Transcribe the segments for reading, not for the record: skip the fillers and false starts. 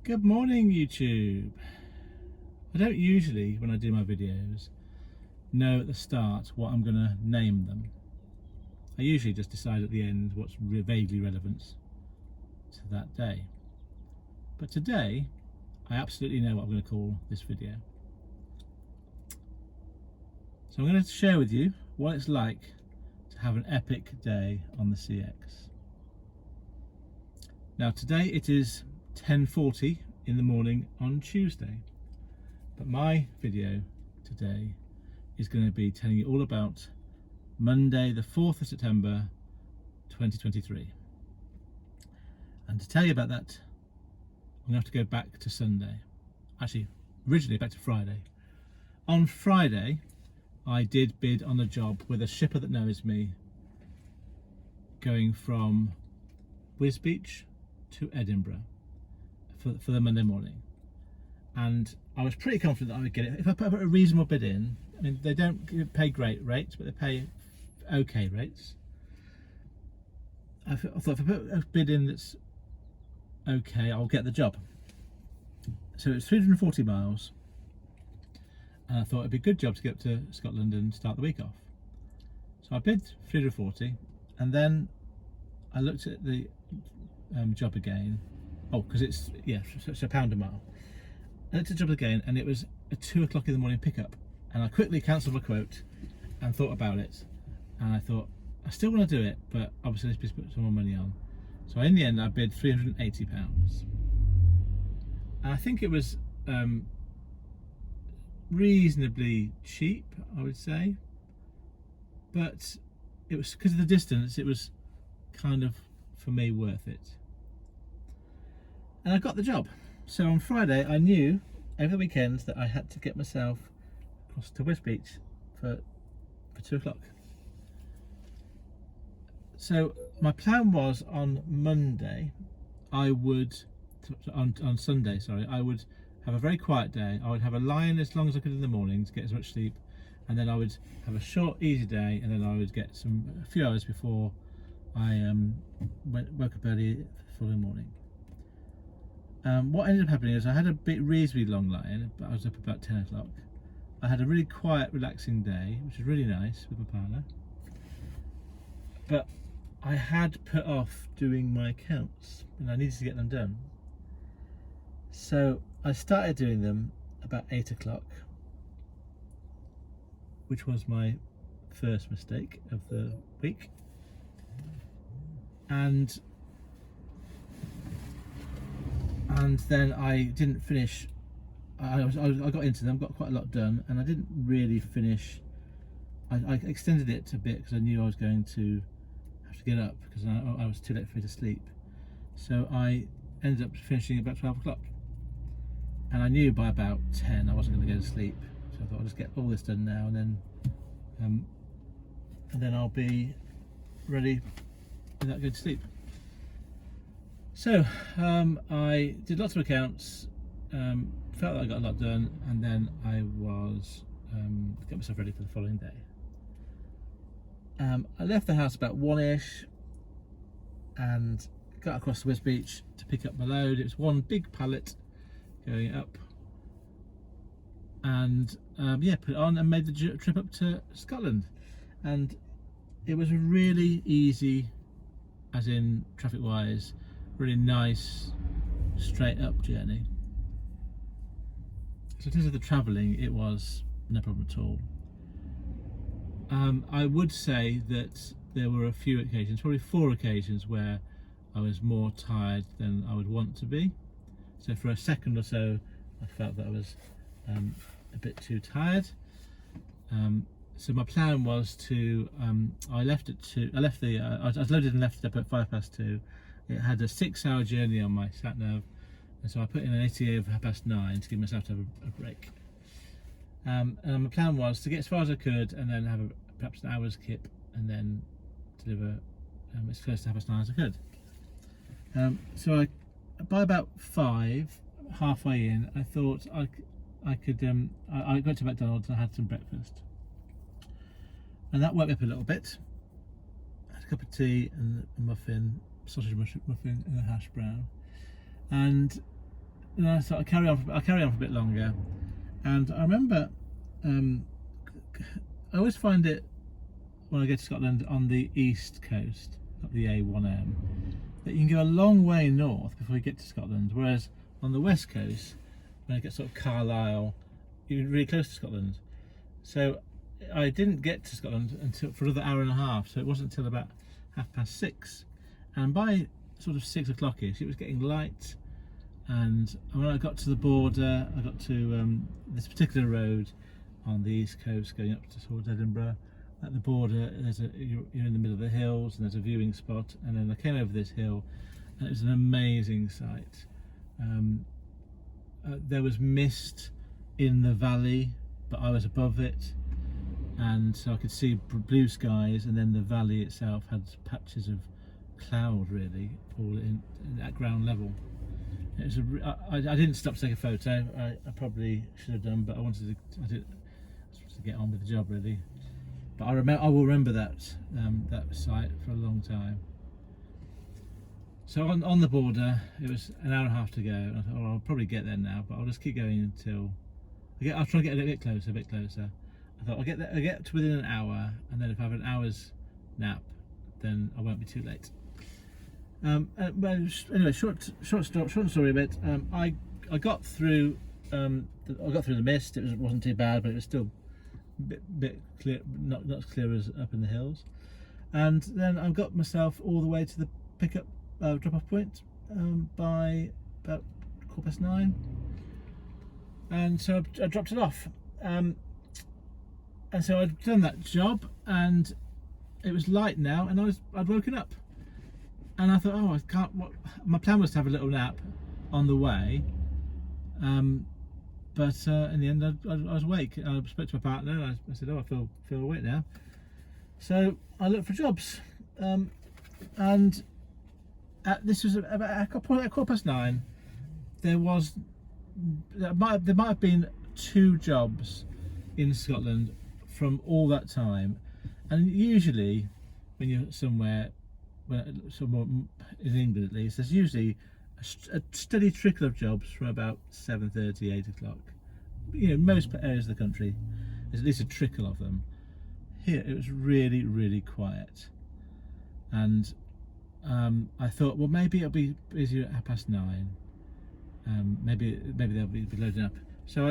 Good morning, YouTube. I don't usually, when I do my videos, know at the start what I'm going to name them. I usually just decide at the end what's vaguely relevant to that day. But today, I absolutely know what I'm going to call this video. So I'm going to share with you what it's like to have an epic day on the CX. Now today it is 10:40 in the morning on Tuesday, but my video today is going to be telling you all about Monday the 4th of September 2023, and to tell you about that I'm going to have to go back to Sunday, actually originally back to Friday. On Friday I did bid on a job with a shipper that knows me, going from Wisbech to Edinburgh for the Monday morning, and I was pretty confident that I would get it if I put a reasonable bid in. I mean, they don't pay great rates, but they pay okay rates. I thought if I put a bid in that's okay, I'll get the job. So it's 340 miles, and I thought it'd be a good job to get up to Scotland and start the week off. So I bid 340, and then I looked at the job again. Oh, because it's £1 a mile. I looked at the job again, and it was a 2 o'clock in the morning pickup, and I quickly cancelled my quote and thought about it, and I thought I still want to do it, but obviously let's put some more money on. So in the end I bid £380, and I think it was reasonably cheap, I would say, but it was, because of the distance, it was kind of, for me, worth it. And I got the job. So on Friday I knew over the weekend that I had to get myself across to Wisbech for 2 o'clock. So my plan was on Monday I would, on Sunday, sorry, I would have a very quiet day. I would have a lie-in as long as I could in the morning to get as much sleep, and then I would have a short, easy day, and then I would get a few hours before I woke up early the following morning. What ended up happening is I had a reasonably long lie-in, but I was up about 10 o'clock. I had a really quiet, relaxing day, which was really nice with my partner. But I had put off doing my accounts, and I needed to get them done. So I started doing them about 8 o'clock, which was my first mistake of the week. And then I didn't finish. I got into them, got quite a lot done, and I didn't really finish. I extended it a bit because I knew I was going to have to get up because I was too late for me to sleep. So I ended up finishing about 12 o'clock, and I knew by about 10 I wasn't going to go to sleep. So I thought I'll just get all this done now, and then I'll be ready without going to sleep. So I did lots of accounts, felt that I got a lot done, and then I was got myself ready for the following day. I left the house about 1ish and got across to Wisbech to pick up my load. It was one big pallet going up, and put it on and made the trip up to Scotland. And it was a really easy, as in traffic wise, really nice straight up journey. So in terms of the travelling, it was no problem at all. I would say that there were a few occasions, probably 4 occasions, where I was more tired than I would want to be. So for a second or so I felt that I was a bit too tired. So my plan was to I was loaded and left it up at 2:05. It had a 6-hour journey on my sat nav, and so I put in an ETA of 9:30 to give myself to have a break. And my plan was to get as far as I could, and then have perhaps an hour's kip, and then deliver as close to 9:30 as I could. So by about 5, halfway in, I thought I could. I went to McDonald's and I had some breakfast, and that woke me up a little bit. I had a cup of tea and a muffin, sausage muffin and a hash brown, and and I thought I'll carry on for a bit longer. And I remember, I always find it when I go to Scotland on the east coast, not the A1M, that you can go a long way north before you get to Scotland, whereas on the west coast, when I get sort of Carlisle, you're really close to Scotland. So I didn't get to Scotland until for another hour and a half, so it wasn't until about 6:30, and by sort of 6 o'clock-ish it was getting light. And when I got to the border, I got to this particular road on the east coast going up towards Edinburgh. At the border, you're in the middle of the hills, and there's a viewing spot. And then I came over this hill, and it was an amazing sight. There was mist in the valley, but I was above it, and so I could see blue skies. And then the valley itself had patches of cloud, really, all at ground level. It was I didn't stop to take a photo. I probably should have done, but I was supposed to get on with the job, really. But I will remember that site for a long time. So on the border, it was an hour and a half to go. And I thought, oh, I'll probably get there now, but I'll just keep going until I'll try and get a bit closer, I thought I'll get to within an hour, and then if I have an hour's nap, then I won't be too late. Well, anyway, short story a bit. I got through. I got through the mist. It wasn't too bad, but it was still a bit clear, not as clear as up in the hills. And then I got myself all the way to the pickup drop-off point by about 9:15, and so I dropped it off. And so I'd done that job, and it was light now, and I'd woken up. And I thought, oh, I can't. My plan was to have a little nap on the way, but in the end, I was awake. I spoke to my partner, and I said, oh, I feel awake now. So I looked for jobs, and this was about at 9:15. There might have been 2 jobs in Scotland from all that time, and usually when you're somewhere in England, at least, there's usually a steady trickle of jobs from about 7:30, 8 o'clock. You know, most areas of the country, there's at least a trickle of them. Here, it was really, really quiet, and I thought, well, maybe it'll be busier at 9:30. Maybe they'll be loading up. So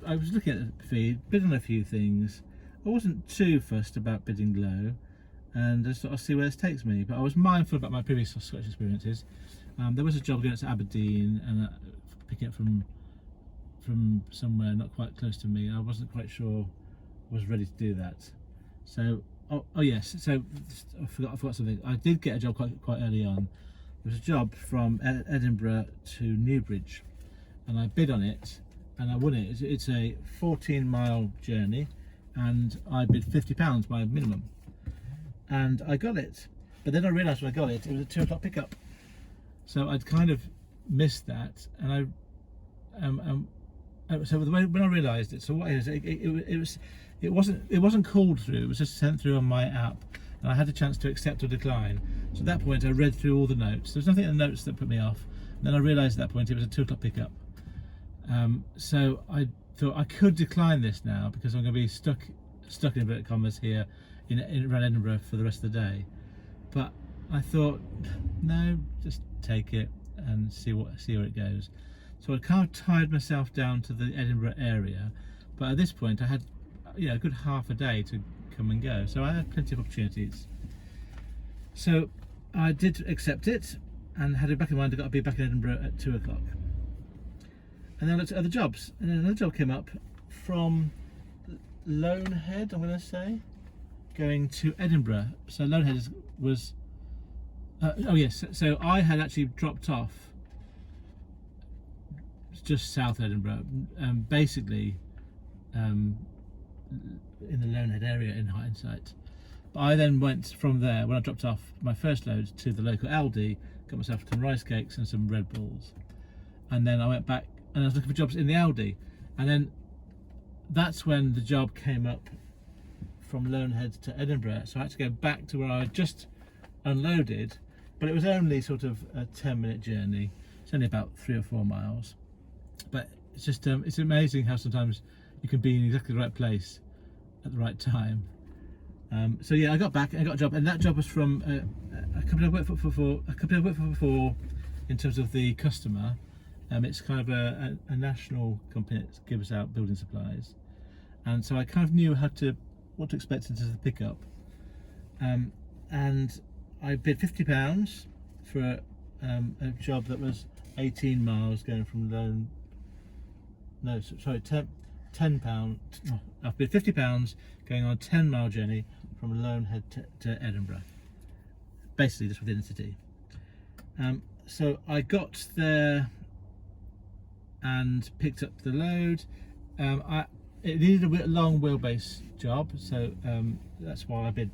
I was looking at the feed, bid on a few things. I wasn't too fussed about bidding low, and just sort of see where this takes me. But I was mindful about my previous Scottish experiences. There was a job going to Aberdeen, and picking up from somewhere not quite close to me. I wasn't quite sure I was ready to do that. So yes, so I forgot something. I did get a job quite early on. There was a job from Edinburgh to Newbridge, and I bid on it, and I won it. It's a 14-mile journey, and I bid £50 my minimum. And I got it, but then I realised when I got it, it was a 2 o'clock pickup. So I'd kind of missed that, and so when I realised it, so what it wasn't called through. It was just sent through on my app, and I had a chance to accept or decline. So at that point, I read through all the notes. There was nothing in the notes that put me off. And then I realised at that point it was a 2 o'clock pickup. So I thought I could decline this now, because I'm going to be stuck in inverted commas here around Edinburgh for the rest of the day. But I thought, no, just take it and see where it goes. So I kind of tied myself down to the Edinburgh area, but at this point I had a good half a day to come and go, so I had plenty of opportunities. So I did accept it, and had it back in mind I've got to be back in Edinburgh at 2 o'clock. And then I looked at other jobs, and then another job came up from Lonehead, I'm going to say, going to Edinburgh. So Lonehead was so I had actually dropped off just south of Edinburgh, basically in the Lonehead area in hindsight. But I then went from there, when I dropped off my first load, to the local Aldi, got myself some rice cakes and some Red Bulls, and then I went back and I was looking for jobs in the Aldi, and then that's when the job came up from Lonehead to Edinburgh. So I had to go back to where I had just unloaded, but it was only sort of a 10-minute journey. It's only about 3 or 4 miles. But it's just it's amazing how sometimes you can be in exactly the right place at the right time. So yeah, I got back and I got a job, and that job was from a company I worked for before in terms of the customer. It's kind of a national company that gives out building supplies, and so I kind of knew what to expect in terms of the pickup. And I bid £50 for a job that was 18 miles going from Lone. No, sorry, £10. No, I bid £50 going on a 10-mile journey from Lonehead to Edinburgh, basically just within the city. So I got there and picked up the load. It needed a long wheelbase job, so that's why I bid.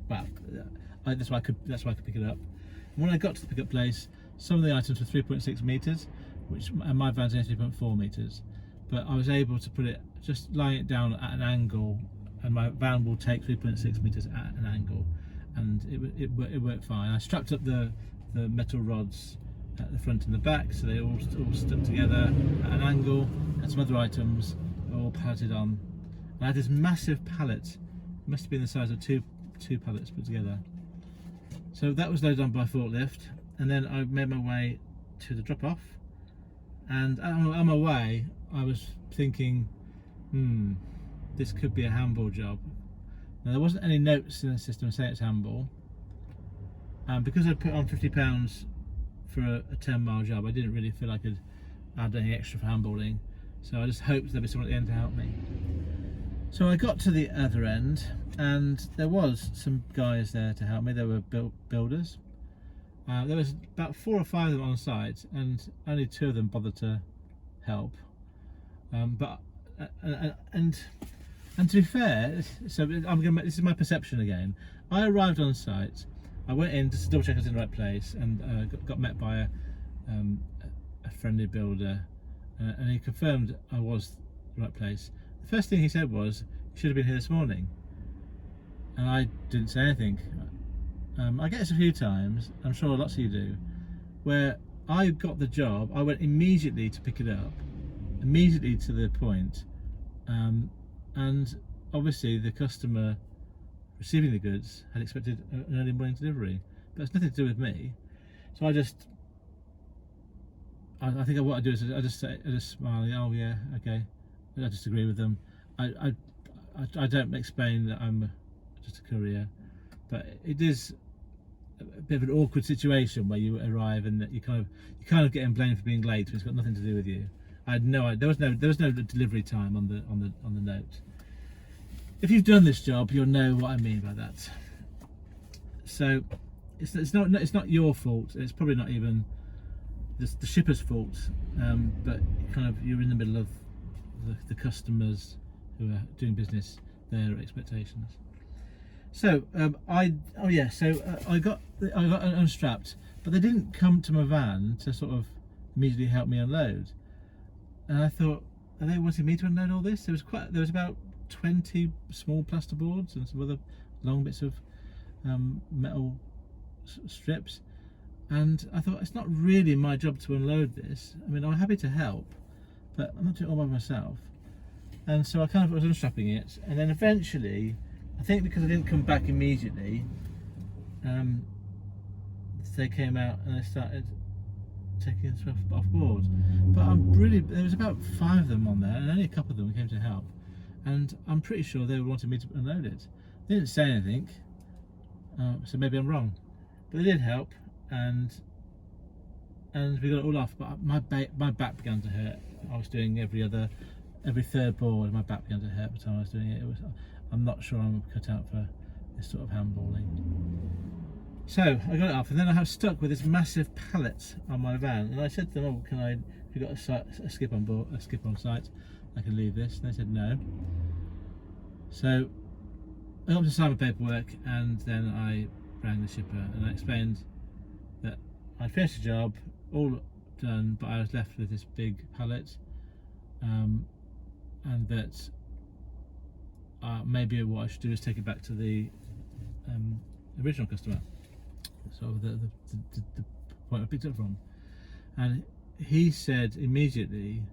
Well, that's why I could pick it up. And when I got to the pickup place, some of the items were 3.6 meters, and my van's only 3.4 meters. But I was able to put it, just lying it down at an angle, and my van will take 3.6 meters at an angle, and it worked fine. I strapped up the metal rods at the front and the back, so they all stuck together at an angle, and some other items all palleted on. And I had this massive pallet, it must have been the size of two pallets put together. So that was loaded on by forklift, and then I made my way to the drop-off. And on my way, I was thinking, this could be a handball job. Now there wasn't any notes in the system saying it's handball, and because I put on £50 for a 10-mile job, I didn't really feel I could add any extra for handballing. So I just hoped there'd be someone at the end to help me. So I got to the other end, and there was some guys there to help me. They were builders. There was about 4 or 5 of them on site, and only 2 of them bothered to help. And to be fair, so this is my perception again. I arrived on site. I went in just to double check I was in the right place, and got met by a friendly builder, and he confirmed I was the right place. The first thing he said was, "You should have been here this morning," and I didn't say anything. I get this a few times, I'm sure lots of you do, where I got the job, I went immediately to pick it up, immediately to the point, and obviously the customer receiving the goods had expected an early morning delivery, but it's nothing to do with me. So I think what I do is I just smile, oh yeah, okay, I just agree with them. I don't explain that I'm just a courier, but it is a bit of an awkward situation where you arrive and that you kind of getting blamed for being late, but it's got nothing to do with you. I had no idea. There was no delivery time on the note. If you've done this job, you'll know what I mean by that. So it's not your fault. It's probably not even the shipper's fault. But you're in the middle of the customers who are doing business, their expectations. So I got unstrapped, but they didn't come to my van to sort of immediately help me unload. And I thought, are they wanting me to unload all this? There was about 20 small plasterboards and some other long bits of metal strips, and I thought, it's not really my job to unload this. I mean, I'm happy to help, but I'm not doing it all by myself. And so I kind of was unstrapping it, and then eventually, I think because I didn't come back immediately, they came out and they started taking stuff off board. But there was about 5 of them on there, and only a couple of them came to help. And I'm pretty sure they wanted me to unload it. They didn't say anything, so maybe I'm wrong. But they did help, and we got it all off. But my back began to hurt. I was doing every third board, my back began to hurt by the time I was doing it. I'm not sure I'm cut out for this sort of handballing. So I got it off, and then I was stuck with this massive pallet on my van. And I said to them, "Oh, have you got a skip on site? I can leave this." And they said no. So I got to sign my paperwork, and then I rang the shipper and I explained that I'd finished the job, all done, but I was left with this big pallet, and that maybe what I should do is take it back to the original customer, so the point I picked up from. And he said immediately,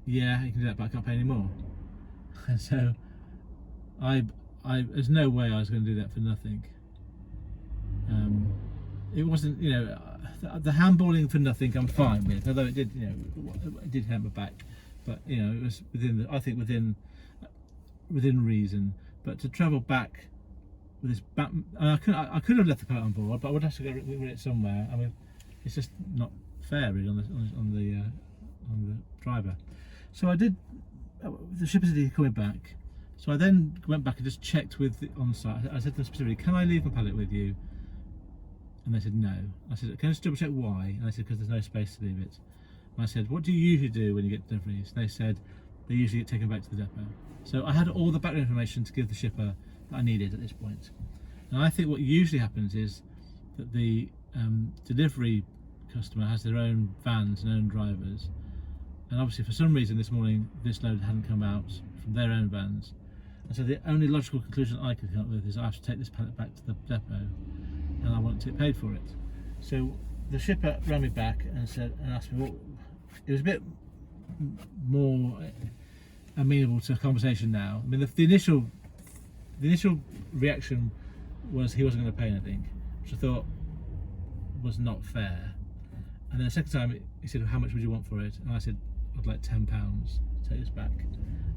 yeah, you can do that, but I can't pay any more. And so I there's no way I was going to do that for nothing. It wasn't, you know, the handballing for nothing I'm fine with, although it did, you know, it did hurt my back, but you know, it was within I think within reason. But to travel back with this back, I could have left the cart on board, but I would have to go with it somewhere. I mean, it's just not fair really on the driver. So I did. The shipper said he'd coming back, so I then went back and just checked with the on site. I said to them specifically, "Can I leave my pallet with you?" And they said no. I said, "Can I just double check why?" And they said, "Because there's no space to leave it." And I said, "What do you usually do when you get deliveries?" And they said, "They usually get taken back to the depot." So I had all the background information to give the shipper that I needed at this point. And I think what usually happens is that the delivery customer has their own vans and own drivers. And obviously for some reason this morning this load hadn't come out from their own vans. And so the only logical conclusion I could come up with is I have to take this pallet back to the depot and I want to get paid for it. So the shipper ran me back and said and asked me what it was a bit more amenable to a conversation now. I mean the initial reaction was he wasn't going to pay anything, which I thought was not fair. And then the second time he said, "How much would you want for it?" And I said, "I'd like £10 to take this back."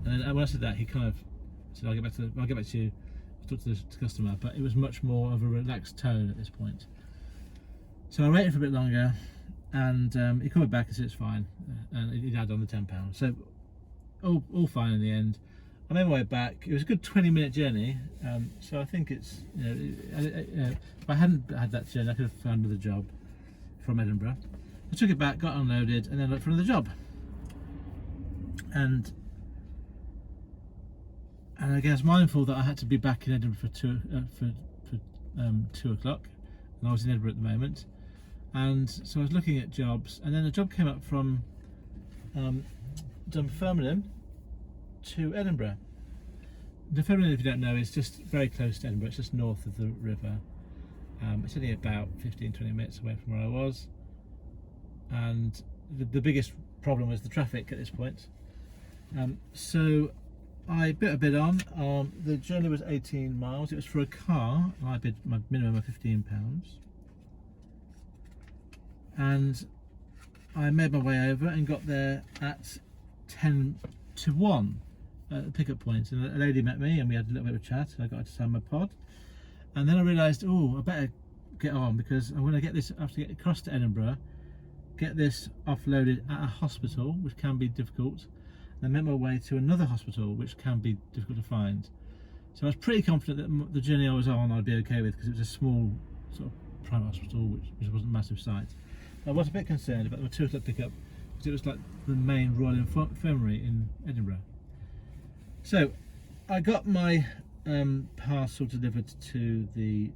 And then when I said that, he kind of said, I'll get back to you, I'll talk to the customer." But it was much more of a relaxed tone at this point. So I waited for a bit longer, and he called back and said it's fine, and he'd add on the £10. So all fine in the end. I made my way back. It was a good 20-minute journey, so I think it's, you know, if I hadn't had that journey, I could have found another job from Edinburgh. I took it back, got unloaded, and then looked for another job. And I guess mindful that I had to be back in Edinburgh for 2 o'clock, and I was in Edinburgh at the moment. And so I was looking at jobs, and then a job came up from Dunfermline to Edinburgh. Dunfermline, if you don't know, is just very close to Edinburgh. It's just north of the river. It's only about 15-20 minutes away from where I was, and the biggest problem was the traffic at this point. So I bid a bid on. The journey was 18 miles. It was for a car, and I bid my minimum of £15. And I made my way over and got there at 10 to 1 at the pickup point, and a lady met me and we had a little bit of a chat. I got her to sign my pod, and then I realised, oh, I better get on, because I'm going to get this, I have to get across to Edinburgh, get this offloaded at a hospital, which can be difficult, and then make my way to another hospital, which can be difficult to find. So I was pretty confident that the journey I was on I'd be okay with, because it was a small sort of private hospital, which wasn't a massive site. I was a bit concerned about the 2 o'clock pickup, because it was like the main Royal Infirmary in Edinburgh. So I got my parcel delivered to the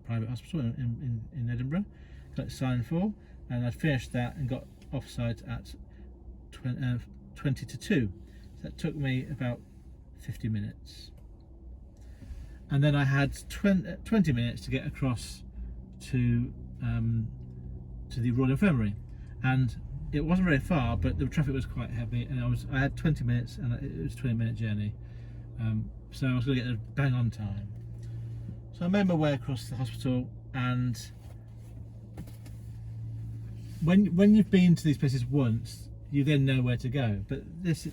private hospital in Edinburgh, got it signed for, and I'd finished that and got off site at 20 to 2. So that took me about 50 minutes. And then I had 20 minutes to get across to the Royal Infirmary, and it wasn't very far, but the traffic was quite heavy, and I had 20 minutes, and it was a 20-minute journey, so I was going to get there bang on time. So I made my way across the hospital, and when you've been to these places once, you then know where to go. But this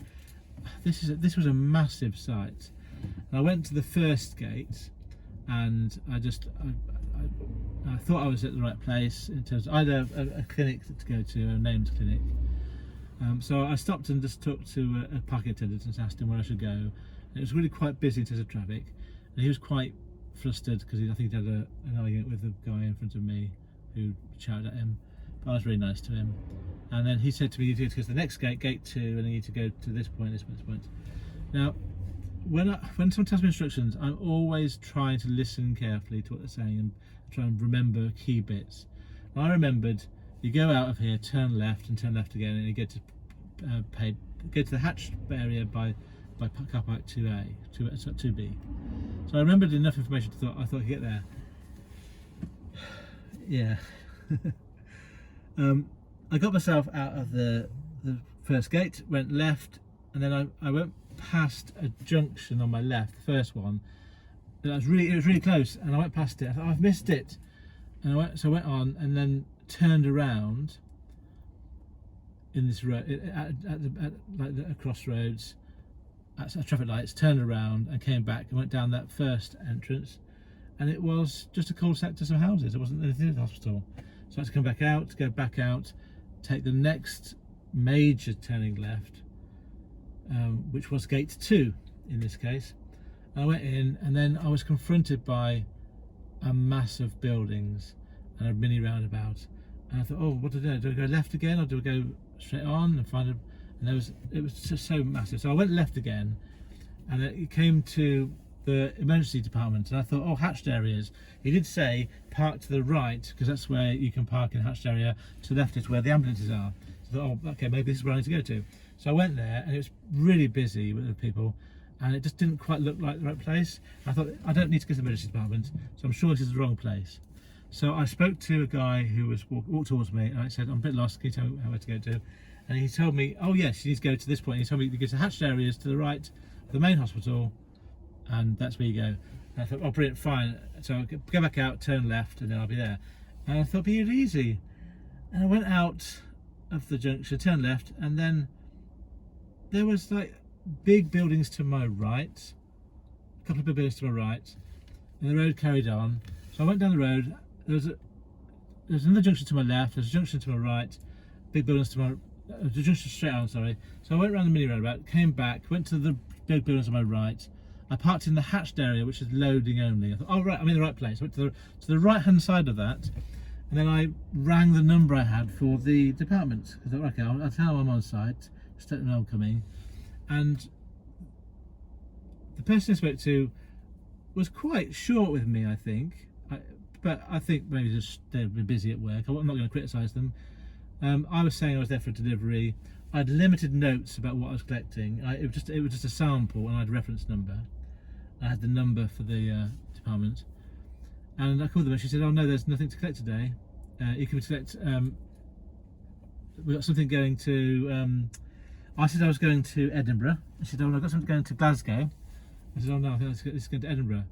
was a massive site, and I went to the first gate, and I thought I was at the right place in terms of, I had a clinic to go to, a named clinic. So I stopped and just talked to a parking attendant and asked him where I should go. And it was really quite busy in terms of traffic, and he was quite flustered because I think he had an argument with the guy in front of me who shouted at him. But I was really nice to him. And then he said to me, "You need to go to the next gate, gate 2, and you need to go to this point, this point, this point." Now, when someone tells me instructions, I'm always trying to listen carefully to what they're saying and try and remember key bits. And I remembered, you go out of here, turn left, and turn left again, and you get to go to the hatched area by car park 2B. So I remembered enough information to I thought I could get there. Yeah. I got myself out of the first gate, went left, and then I went past a junction on my left, the first one. It was really close, and I went past it. I thought, I've missed it, and I went on, and then turned around in this road at a crossroads, at traffic lights. Turned around and came back and went down that first entrance, and it was just a cul-de-sac to some houses. It wasn't anything to do with the hospital. So I had to come back out, go back out, take the next major turning left, which was gate 2 in this case. And I went in, and then I was confronted by a mass of buildings and a mini roundabout. And I thought, oh, what do I do? Do I go left again, or do I go straight on and find a? And it was just so massive. So I went left again, and it came to the emergency department, and I thought, oh, hatched areas. He did say park to the right, because that's where you can park in a hatched area. To the left is where the ambulances are. So I thought, oh, okay, maybe this is where I need to go to. So I went there, and it was really busy with the people, and it just didn't quite look like the right place. I thought, I don't need to go to the emergency department, so I'm sure this is the wrong place. So I spoke to a guy who was walked towards me, and I said, I'm a bit lost, can you tell me where to go to? And he told me, oh yes, you need to go to this point. He told me to go to hatched areas to the right of the main hospital, and that's where you go. And I thought, oh brilliant, fine. So I'll go back out, turn left, and then I'll be there. And I thought, be easy. And I went out of the junction, turned left, and then there was like big buildings to my right, a couple of big buildings to my right, and the road carried on. So I went down the road. There was another junction to my left, there's a junction to my right, big buildings to my the junction straight on, sorry. So I went around the mini roundabout, came back, went to the big buildings on my right. I parked in the hatched area, which is loading only. I thought, oh right, I'm in the right place. I went to the right hand side of that, and then I rang the number I had for the department. I thought, okay, I'll tell them I'm on site, just let them know I'm coming. And the person I spoke to was quite short with me, I think. But I think maybe just they've been busy at work. I'm not going to criticise them. I was saying I was there for a delivery. I had limited notes about what I was collecting. It was just a sample, and I had a reference number. I had the number for the department, and I called them, and she said, "Oh no, there's nothing to collect today. You can collect. We've got something going to." I said I was going to Edinburgh. She said, "Oh, no, I've got something going to Glasgow." I said, "Oh no, I think it's going to Edinburgh."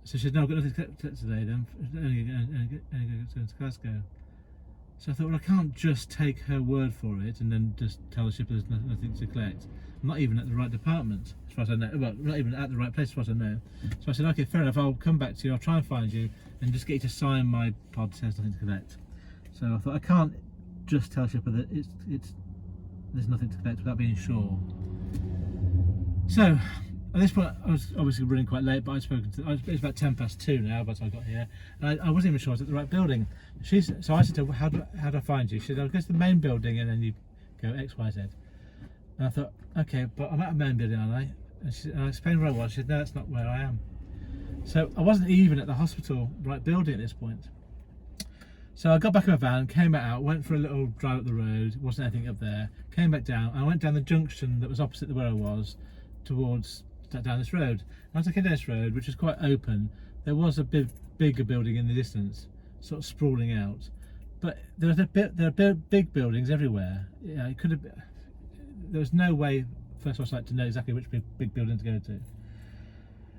So she said, "No, I've got nothing to collect today. Then only going to Glasgow." So I thought, well, I can't just take her word for it and then just tell the shipper there's nothing to collect. I'm not even at the right department, as far as I know. Well, not even at the right place, as far as I know. So I said, okay, fair enough. I'll come back to you. I'll try and find you and just get you to sign my pod that says nothing to collect. So I thought, I can't just tell shipper that there's nothing to collect without being sure. So at this point, I was obviously running quite late, but I'd spoken to. It's about 2:10 now by the time I got here, and I wasn't even sure I was at the right building. So I said to her, how do I find you? She said, I'll go to the main building, and then you go X, Y, Z. And I thought, okay, but I'm at a main building, aren't I? And I explained where I was. She said, no, that's not where I am. So I wasn't even at the hospital right building at this point. So I got back in my van, came out, went for a little drive up the road. Wasn't anything up there. Came back down. And I went down the junction that was opposite where I was, towards down this road. And as I came down this road, which was quite open, there was a bigger building in the distance, sort of sprawling out. But there are big buildings everywhere. Yeah, it could have. There was no way, first of all, to know exactly which big building to go to.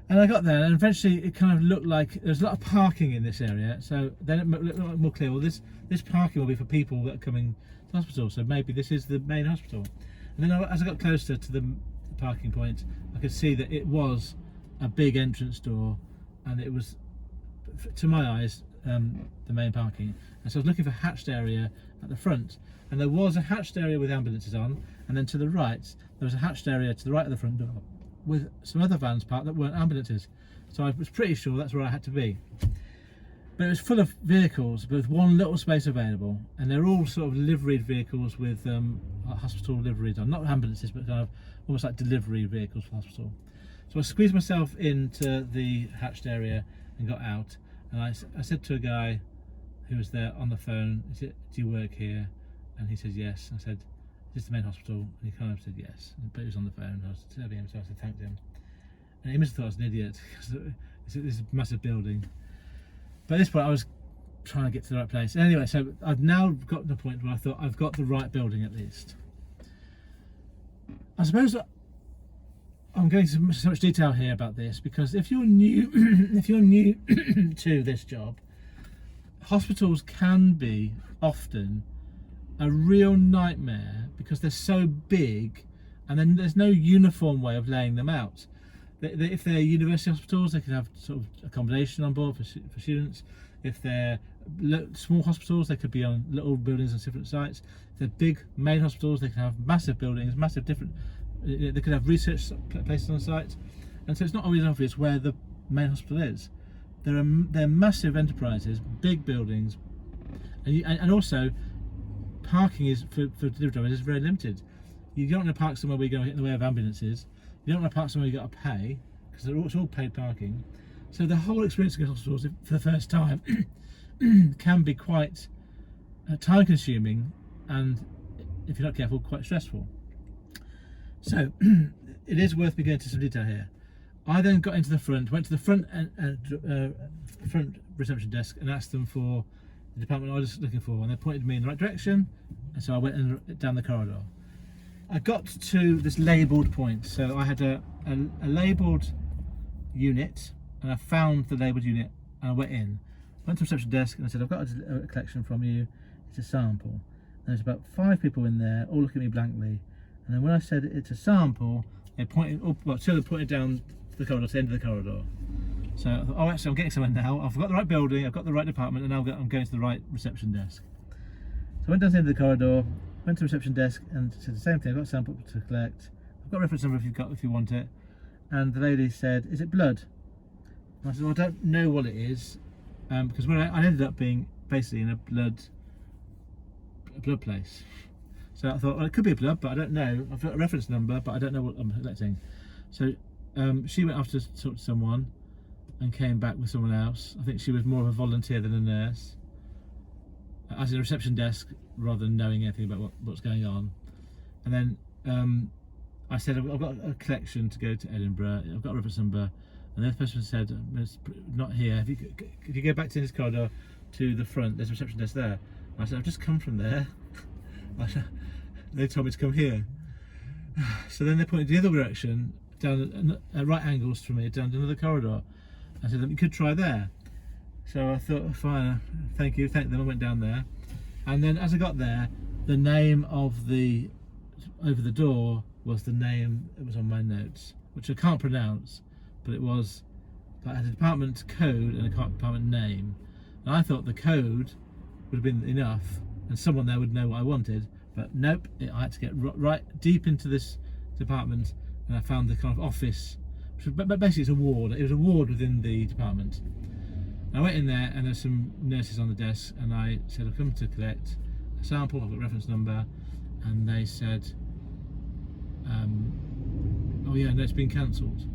And I got there, and eventually it kind of looked like there's a lot of parking in this area. So then it looked more clear. Well, this parking will be for people that are coming to the hospital. So maybe this is the main hospital. And then as I got closer to the parking point, I could see that it was a big entrance door, and it was, to my eyes, the main parking. And so I was looking for a hatched area at the front, and there was a hatched area with ambulances on, and then to the right there was a hatched area to the right of the front door with some other vans parked that weren't ambulances. So I was pretty sure that's where I had to be. But it was full of vehicles, but with one little space available, and they're all sort of liveried vehicles with hospital liveries on, not ambulances, but kind of almost like delivery vehicles for the hospital. So I squeezed myself into the hatched area and got out, and I said to a guy who was there on the phone, "Do you work here?" And he said yes. I said, "Is this the main hospital?" And he kind of said yes, but he was on the phone. I was telling him, so I thanked him, and he must have thought I was an idiot because this is a massive building. But at this point I was trying to get to the right place. Anyway, so I've now got to the point where I thought I've got the right building at least. I suppose I'm going into so much detail here about this because if you're new, if you're new to this job, hospitals can be often a real nightmare because they're so big, and then there's no uniform way of laying them out. If they're university hospitals, they can have sort of accommodation on board for students. If they're small hospitals, they could be on little buildings on different sites. If they're big main hospitals, they can have massive buildings, massive different. They could have research places on site, and so it's not always obvious where the main hospital is. They're massive enterprises, big buildings, and also parking is for delivery drivers is very limited. You don't want to park somewhere where you're going to get in the way of ambulances. You don't want to park somewhere you've got to pay because it's all paid parking. So the whole experience of hospitals for the first time can be quite time consuming, and if you're not careful, quite stressful. So it is worth me going into some detail here. I then got into the front, went to the front front reception desk and asked them for the department I was looking for, and they pointed me in the right direction, and so I went down the corridor. I got to this labelled point, so I had a labelled unit, and I found the labelled unit, and I went in, went to the reception desk, and I said, I've got a collection from you, it's a sample. And there's about 5 people in there, all looking at me blankly, and then when I said it's a sample, they pointed, well, two of them pointed down the corridor to the end of the corridor. So I thought, oh, actually, I'm getting somewhere now. I've got the right building, I've got the right department, and now I'm going to the right reception desk. So I went down to the end of the corridor, went to the reception desk, and said the same thing. I've got a sample to collect. I've got a reference number if you want it. And the lady said, "Is it blood?" And I said, "Well, I don't know what it is, because when I ended up being basically in a blood place." So I thought, well, it could be blood, but I don't know. I've got a reference number, but I don't know what I'm collecting. So she went off to talk to someone and came back with someone else. I think she was more of a volunteer than a nurse. As in a reception desk, rather than knowing anything about what's going on. And then I said, I've got a collection to go to Edinburgh, I've got a reference number. And the other person said, it's not here. If you go back to this corridor to the front, there's a reception desk there. And I said, I've just come from there. They told me to come here. So then they pointed the other direction, down at right angles from me, down another corridor. I said, you could try there. So I thought, fine, thank you, thank them. I went down there. And then as I got there, the name of the, over the door was the name that was on my notes, which I can't pronounce, but it was, I had a department code and a department name. And I thought the code would have been enough and someone there would know what I wanted, but nope, I had to get right deep into this department, and I found the kind of office, but basically it's a ward. It was a ward within the department. I went in there and there's some nurses on the desk, and I said, I've come to collect a sample, I've got a reference number, and they said, oh yeah, no, it's been cancelled.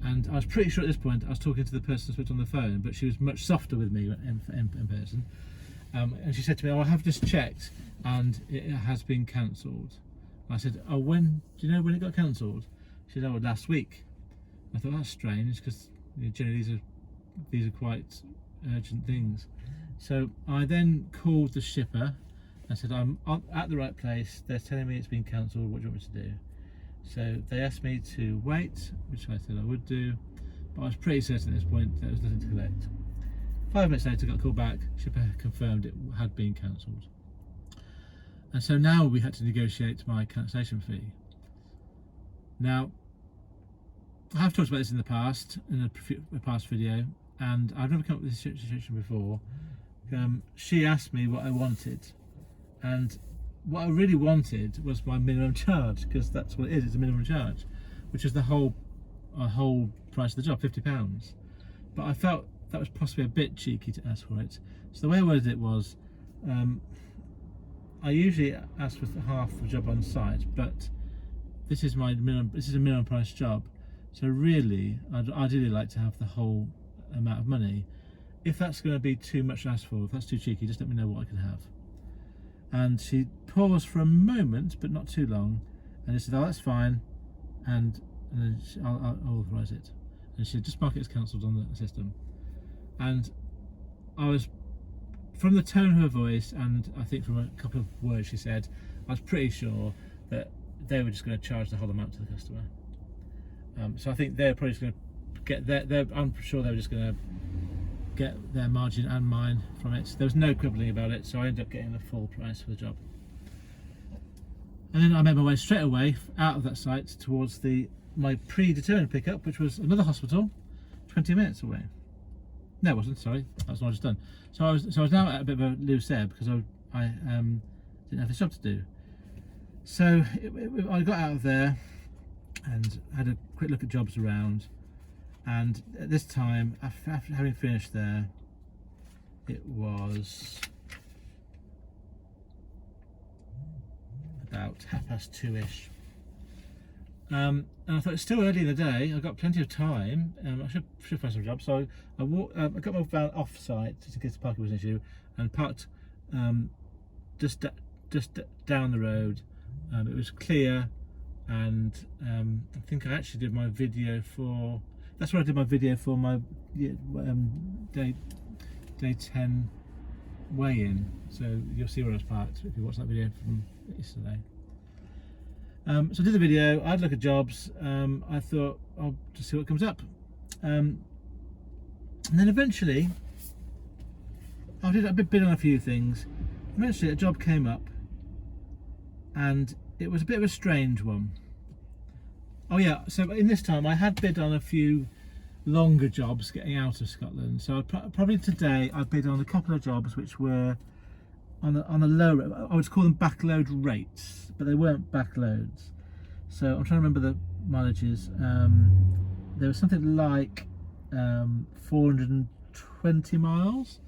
And I was pretty sure at this point I was talking to the person who was on the phone, but she was much softer with me in person. And she said to me, oh, I have just checked and it has been cancelled. I said, oh, when, do you know when it got cancelled? She said, oh, last week. I thought, that's strange, because generally these are quite urgent things. So I then called the shipper. I said, I'm at the right place, they're telling me it's been cancelled, what do you want me to do? So they asked me to wait, which I said I would do, but I was pretty certain at this point there was nothing to collect. 5 minutes later I got a call back, shipper confirmed it had been cancelled. And so now we had to negotiate my cancellation fee. Now, I have talked about this in the past, in a past video, and I've never come up with this situation before. She asked me what I wanted, and what I really wanted was my minimum charge, because that's what it is, it's a minimum charge, which is the whole price of the job, £50. But I felt that was possibly a bit cheeky to ask for it. So the way I worded it was, I usually ask for half the job on site, but this is my minimum. This is a minimum price job, so really, I'd ideally like to have the whole amount of money. If that's going to be too much to ask for, if that's too cheeky, just let me know what I can have. And she paused for a moment, but not too long, and she said, "Oh, that's fine," and then I'll authorise it. And she said, "Just mark it as cancelled on the system." And I was, from the tone of her voice, and I think from a couple of words she said, I was pretty sure that they were just going to charge the whole amount to the customer. So I think they're probably just going to get I'm sure they were just going to get their margin and mine from it. There was no quibbling about it, so I ended up getting the full price for the job. And then I made my way straight away out of that site towards my predetermined pickup, which was another hospital 20 minutes away. No, it wasn't, sorry, that's what I just done. So I was now at a bit of a loose ebb because I didn't have this job to do. So I got out of there and had a quick look at jobs around, and at this time, after having finished there, it was about 2:30ish. And I thought it's still early in the day. I've got plenty of time. I should find some jobs. So I got my van off site just in case the parking was an issue, and parked just down the road. It was clear, and I think I actually did my video for. That's where I did my video for my day 10 weigh-in. So you'll see where I was parked if you watch that video from yesterday. So I did the video, I had a look at jobs, I thought I'll just see what comes up. And then eventually, I did a bid on a few things. Eventually a job came up, and it was a bit of a strange one. Oh yeah, so in this time I had bid on a few longer jobs getting out of Scotland. So probably today I bid on a couple of jobs which were on a low, I would call them backload rates, but they weren't backloads. So I'm trying to remember the mileages. There was something like 420 miles.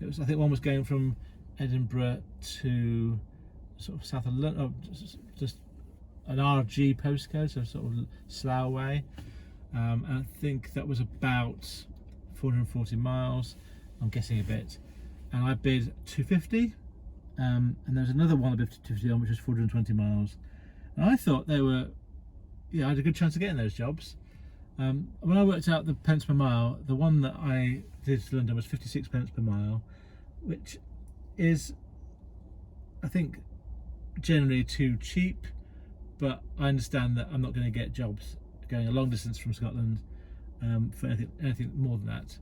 It was, I think one was going from Edinburgh to sort of south of London, just an RG postcode, so sort of Slough way. And I think that was about 440 miles, I'm guessing a bit. And I bid 250. And there was another one I bid 250 on, which was 420 miles. And I thought they were, I had a good chance of getting those jobs. When I worked out the pence per mile, the one that I did to London was 56 pence per mile, which is, I think, generally too cheap, but I understand that I'm not going to get jobs going a long distance from Scotland for anything more than that.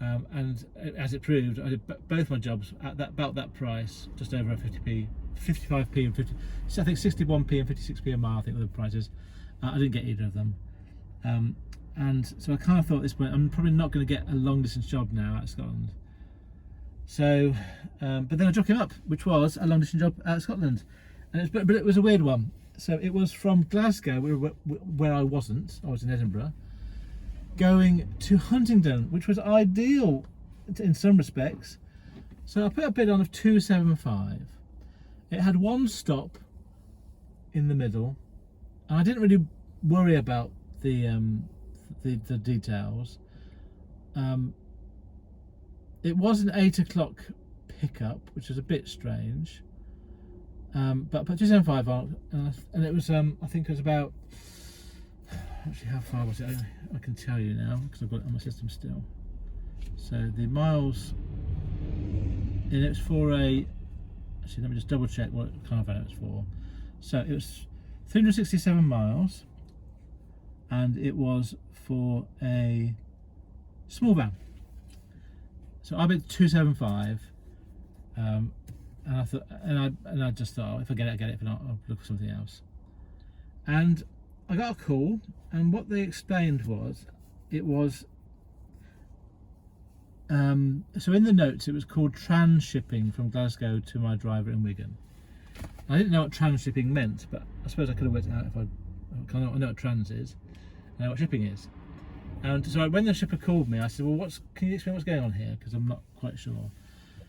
And as it proved, I did both my jobs at about that price, just over 50p, 55p and 50. So I think 61p and 56p a mile, I think were the prices. I didn't get either of them, and so I kind of thought at this point I'm probably not going to get a long distance job now out of Scotland. So, but then a job came up, which was a long distance job out of Scotland, and but it was a weird one. So it was from Glasgow, where I wasn't. I was in Edinburgh, going to Huntingdon, which was ideal in some respects. So I put a bid on of 275. It had one stop in the middle, and I didn't really worry about the details. It was an 8 o'clock pickup, which was a bit strange. But I put 275 on, and it was I think it was about. Actually, how far was it? I can tell you now because I've got it on my system still. So the miles, and it was for a. Actually, let me just double check what kind of van it was for. So it was 367 miles, and it was for a small van. So I bid 275, and I thought, and I just thought, oh, if I get it, I get it. If not, I'll look for something else. And I got a call, and what they explained was, it was, so in the notes it was called transshipping from Glasgow to my driver in Wigan. I didn't know what transshipping meant, but I suppose I could have worked it out if I know what trans is, I know what shipping is. And so when the shipper called me, I said, well, can you explain what's going on here? Because I'm not quite sure.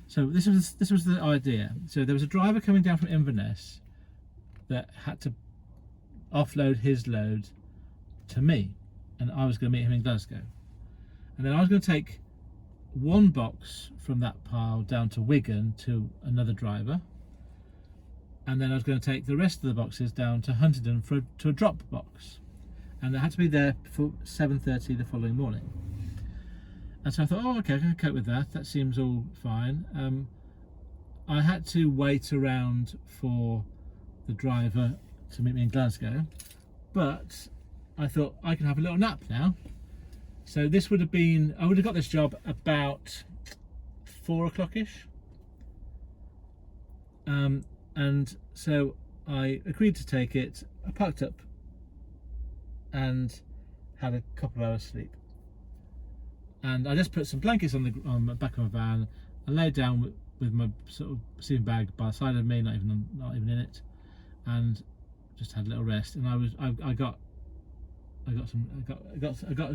So this was the idea. So there was a driver coming down from Inverness that had to offload his load to me, and I was going to meet him in Glasgow, and then I was going to take one box from that pile down to Wigan to another driver, and then I was going to take the rest of the boxes down to Huntingdon to a drop box, and they had to be there for 7:30 the following morning. And so I thought, oh, okay, I can cope with that. That seems all fine. I had to wait around for the driver to meet me in Glasgow, but I thought I can have a little nap now. So this would have been, I would have got this job about 4 o'clock-ish. And so I agreed to take it. I packed up and had a couple of hours sleep. And I just put some blankets on the back of my van and laid down with my sort of sleeping bag by the side of me, not even in it, and just had a little rest. And I got a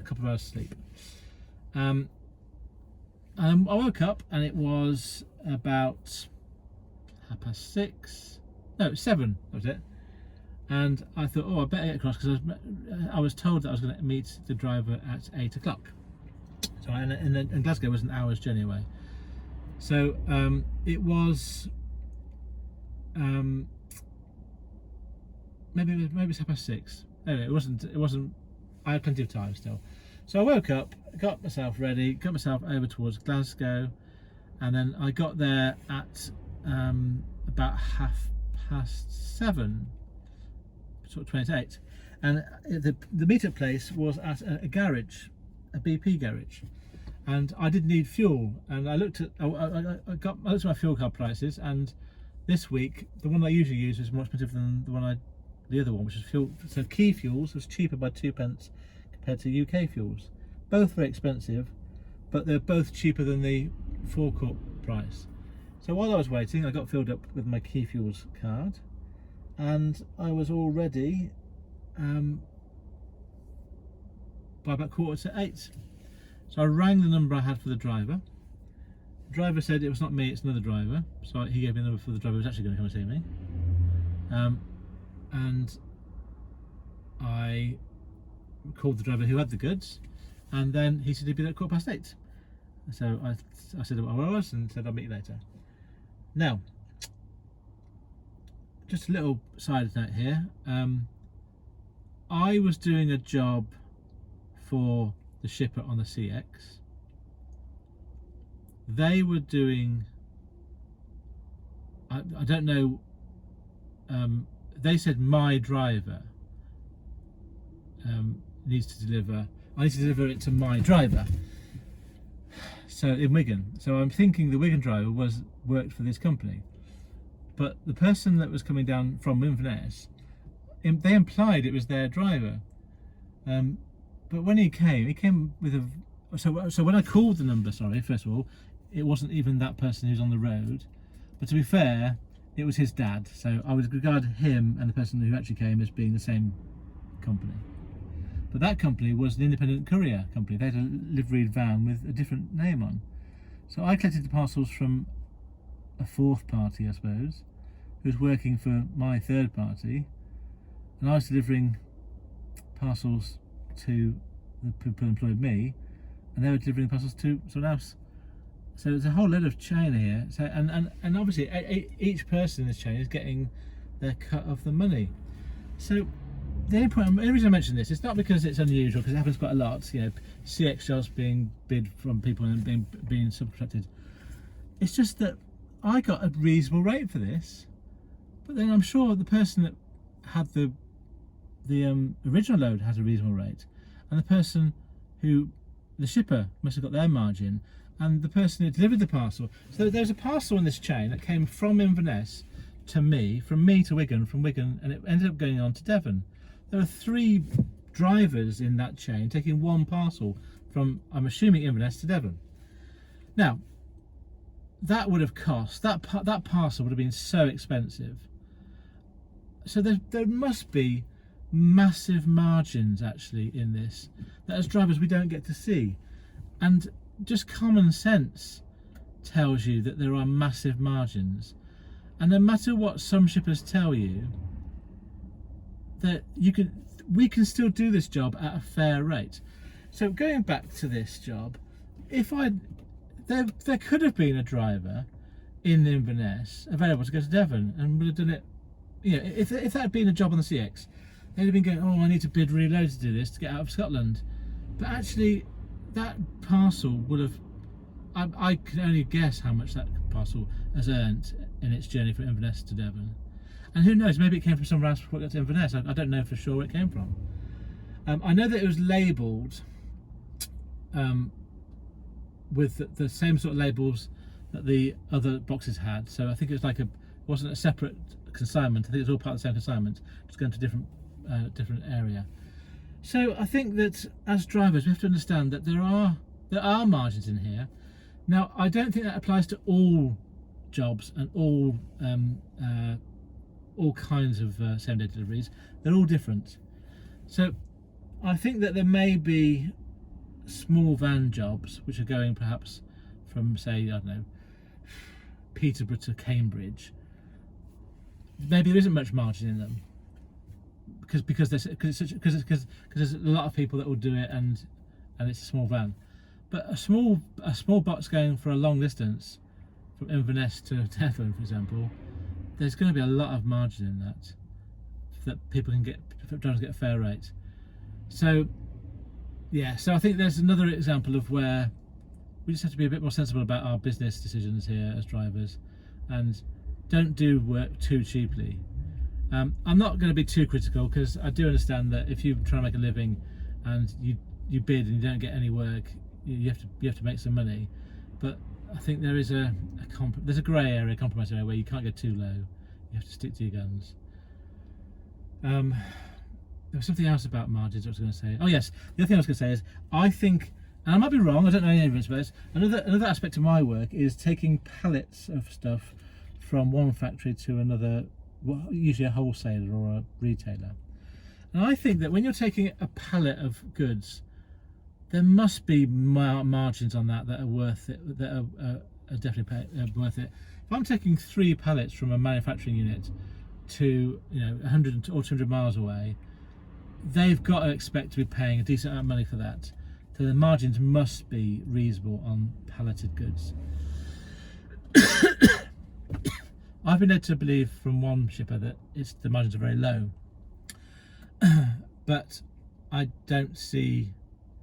couple of hours sleep. And I woke up and it was about 6:30. No, 7. That was it. And I thought, oh, I better get across, because I was told that I was going to meet the driver at 8 o'clock. So and Glasgow was an hour's journey away. So it was maybe it's 6:30. Anyway, it wasn't. I had plenty of time still. So I woke up, got myself ready, got myself over towards Glasgow, and then I got there at about 7:30, sort of 28. And the meetup place was at a garage, a BP garage, and I did need fuel. And I looked at my fuel card prices, and this week the one I usually use was more expensive than the other one, which is fuel. So Key Fuels was cheaper by 2p compared to UK fuels. Both very expensive, but they're both cheaper than the forecourt price. So while I was waiting, I got filled up with my Key Fuels card, and I was all ready by about 7:45. So I rang the number I had for the driver. The driver said it was not me, it's another driver. So he gave me the number for the driver who was actually going to come and see me. And I called the driver who had the goods, and then he said he'd be there at 8:15. So I said what I was, and said I'll meet you later. Now, just a little side note here. I was doing a job for the shipper on the CX. They were doing, I don't know, they said my driver needs to deliver, I need to deliver it to my driver. So in Wigan. So I'm thinking the Wigan driver worked for this company. But the person that was coming down from Inverness, they implied it was their driver. But when he came with a, so when I called the number, sorry, first of all, it wasn't even that person who's on the road. But to be fair, it was his dad. So I would regard him and the person who actually came as being the same company. But that company was an independent courier company. They had a liveried van with a different name on. So I collected the parcels from a fourth party, I suppose, who was working for my third party, and I was delivering parcels to the people who employed me, and they were delivering parcels to someone else. So there's a whole lot of chain here. So and obviously each person in this chain is getting their cut of the money. So the only reason I mention this is not because it's unusual, because it happens quite a lot. You know, CX jobs being bid from people and being subcontracted. It's just that I got a reasonable rate for this, but then I'm sure the person that had the original load has a reasonable rate, and the shipper must have got their margin, and the person who delivered the parcel. So there's a parcel in this chain that came from Inverness to me, from me to Wigan, from Wigan, and it ended up going on to Devon. There are 3 drivers in that chain taking one parcel from, I'm assuming, Inverness to Devon. Now, that would have cost, that parcel would have been so expensive. So there must be massive margins actually in this that as drivers we don't get to see. And just common sense tells you that there are massive margins. And no matter what some shippers tell you, that we can still do this job at a fair rate. So going back to this job, there could have been a driver in Inverness available to go to Devon and would have done it. You know, if that had been a job on the CX, they'd have been going, oh, I need to bid really low to do this to get out of Scotland. But actually, that parcel would have, I can only guess how much that parcel has earned in its journey from Inverness to Devon. And who knows, maybe it came from somewhere else before it got to Inverness. I don't know for sure where it came from. I know that it was labelled with the same sort of labels that the other boxes had. So I think it was like wasn't a separate consignment. I think it was all part of the same consignment, just going to different area. So I think that as drivers, we have to understand that there are margins in here. Now, I don't think that applies to all jobs and all kinds of same-day deliveries. They're all different. So I think that there may be small van jobs which are going perhaps from, say, I don't know, Peterborough to Cambridge. Maybe there isn't much margin in them because there's a lot of people that will do it, and it's a small van. But a small box going for a long distance from Inverness to Devon, for example, there's going to be a lot of margin in that people can get, drivers get a fair rate. So yeah, so I think there's another example of where we just have to be a bit more sensible about our business decisions here as drivers, and don't do work too cheaply. I'm not going to be too critical, because I do understand that if you try to make a living and you bid and you don't get any work, you have to make some money. But I think there is there's a grey area, a compromise area, where you can't go too low. You have to stick to your guns. There was something else about margins I was going to say. Oh yes, the other thing I was going to say is, I think, and I might be wrong, I don't know any evidence about this, another aspect of my work is taking pallets of stuff from one factory to another, usually a wholesaler or a retailer. And I think that when you're taking a pallet of goods, there must be margins on that are worth it, that are definitely worth it. If I'm taking 3 pallets from a manufacturing unit to 100 or 200 miles away, they've got to expect to be paying a decent amount of money for that. So the margins must be reasonable on palleted goods. I've been led to believe from one shipper that the margins are very low, but I don't see.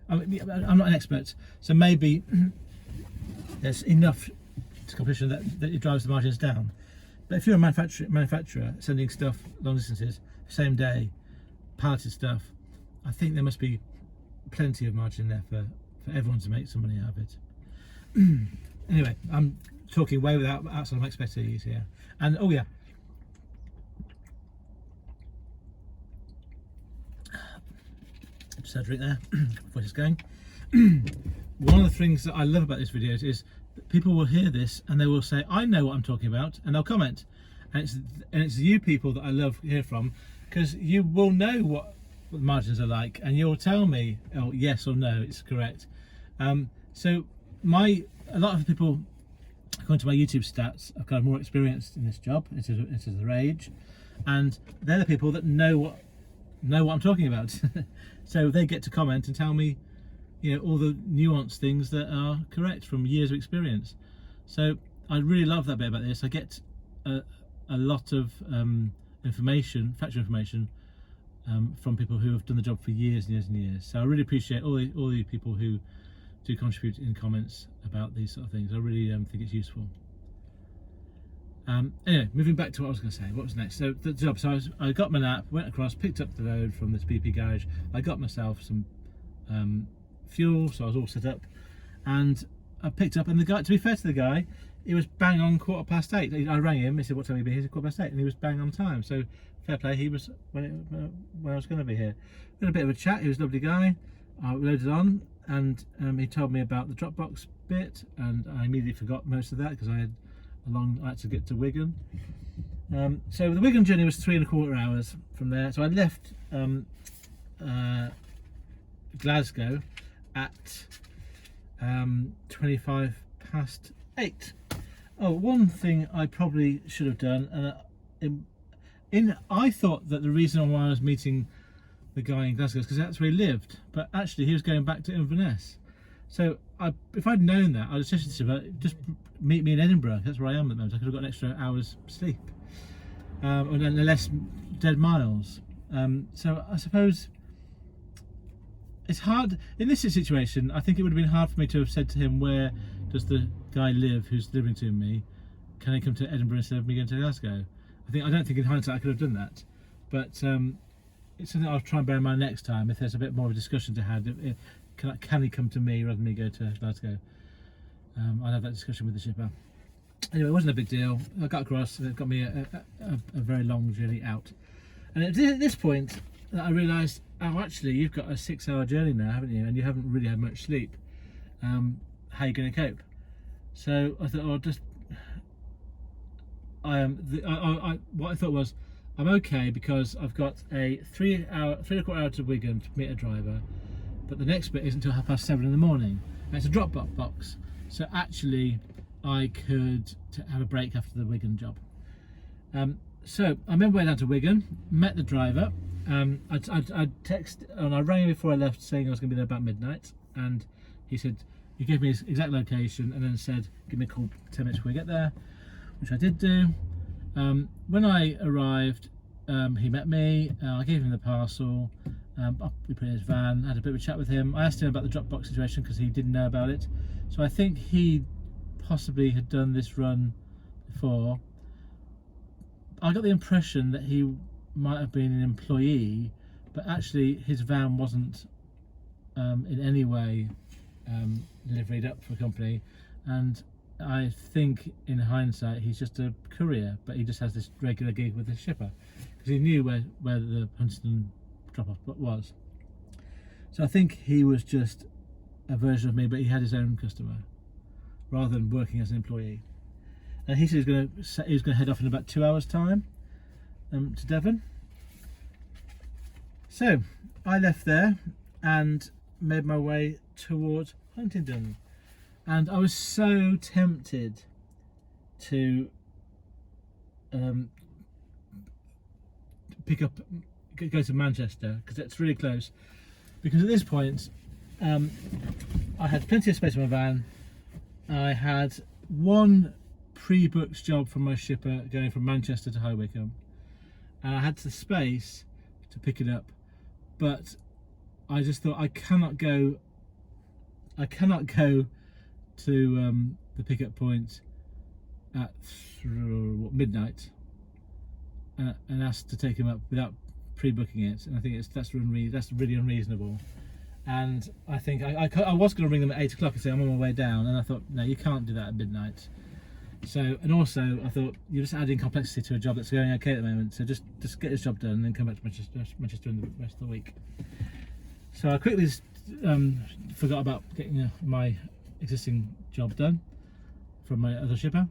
I'm not an expert, so maybe there's enough competition that it drives the margins down. But if you're a manufacturer sending stuff long distances, same day, palleted stuff, I think there must be plenty of margin there for everyone to make some money out of it. Anyway, I'm talking way outside of my expertise here. And oh yeah, just had a drink there before it's going. One of the things that I love about this video is that people will hear this and they will say, I know what I'm talking about, and they'll comment. And it's you people that I love to hear from, because you will know what the margins are like, and you'll tell me, oh yes or no, it's correct. So a lot of people, according to my YouTube stats, are kind of more experienced in this job, into their age, and they're the people that know what I'm talking about. So they get to comment and tell me, all the nuanced things that are correct from years of experience. So I really love that bit about this. I get a lot of factual information from people who have done the job for years and years and years. So I really appreciate all the people who do contribute in comments about these sort of things. I really think it's useful. Anyway, moving back to what I was going to say. What was next? So the job. So I got my nap, went across, picked up the load from this BP garage. I got myself some fuel, so I was all set up, and I picked up. And the guy, to be fair to the guy, he was bang on 8:15. I rang him. He said, "What time are you be here?" He said 8:15, and he was bang on time. So fair play. He was when I was going to be here. We had a bit of a chat. He was a lovely guy. I loaded on, and he told me about the Dropbox bit, and I immediately forgot most of that because I had to get to Wigan. So the Wigan journey was 3.25 hours from there. So I left Glasgow at 8:25. Oh, one thing I probably should have done, and I thought that the reason why I was meeting the guy in Glasgow is because that's where he lived, but actually he was going back to Inverness. So if I'd known that, I'd have suggested to him, just meet me in Edinburgh. That's where I am at the moment. I could have got an extra hour's sleep, and less dead miles. So I suppose it's hard in this situation. I think it would have been hard for me to have said to him, where does the guy live who's delivering to me? Can he come to Edinburgh instead of me going to Glasgow? I don't think in hindsight I could have done that, but it's something I'll try and bear in mind next time. If there's a bit more of a discussion to have, can he come to me rather than me go to Glasgow? I'll have that discussion with the shipper. Anyway, it wasn't a big deal. I got across, and it got me a very long journey out. And at this point, I realised, oh, actually, you've got a 6-hour journey now, haven't you? And you haven't really had much sleep. How are you going to cope? So I thought, oh, what I thought was, I'm okay because I've got a 3.25 hour to Wigan to meet a driver, but the next bit isn't until 7:30 in the morning. And it's a drop box, so actually I could have a break after the Wigan job. So I made my way down to Wigan, met the driver. I texted and I rang him before I left saying I was going to be there about midnight, and he gave me his exact location and then said give me a call 10 minutes before we get there, which I did do. When I arrived, he met me. I gave him the parcel. We put it in his van, had a bit of a chat with him. I asked him about the Dropbox situation because he didn't know about it. So I think he possibly had done this run before. I got the impression that he might have been an employee, but actually his van wasn't in any way liveried up for a company, and I think in hindsight he's just a courier, but he just has this regular gig with the shipper because he knew where the Huntingdon drop-off was. So I think he was just a version of me, but he had his own customer rather than working as an employee. And he said he was going to head off in about 2 hours' time to Devon. So I left there and made my way towards Huntingdon, and I was so tempted to go to Manchester because it's really close. Because at this point, I had plenty of space in my van. I had one pre-booked job from my shipper going from Manchester to High Wycombe, and I had the space to pick it up, but I just thought I cannot go to the pickup point at midnight and ask to take him up without pre-booking it, and I think that's really unreasonable. And I think I was going to ring them at 8 o'clock and say I'm on my way down, and I thought no, you can't do that at midnight. So, and also I thought you're just adding complexity to a job that's going okay at the moment, so just get this job done and then come back to Manchester in the rest of the week. So I quickly forgot about getting my existing job done from my other shipper.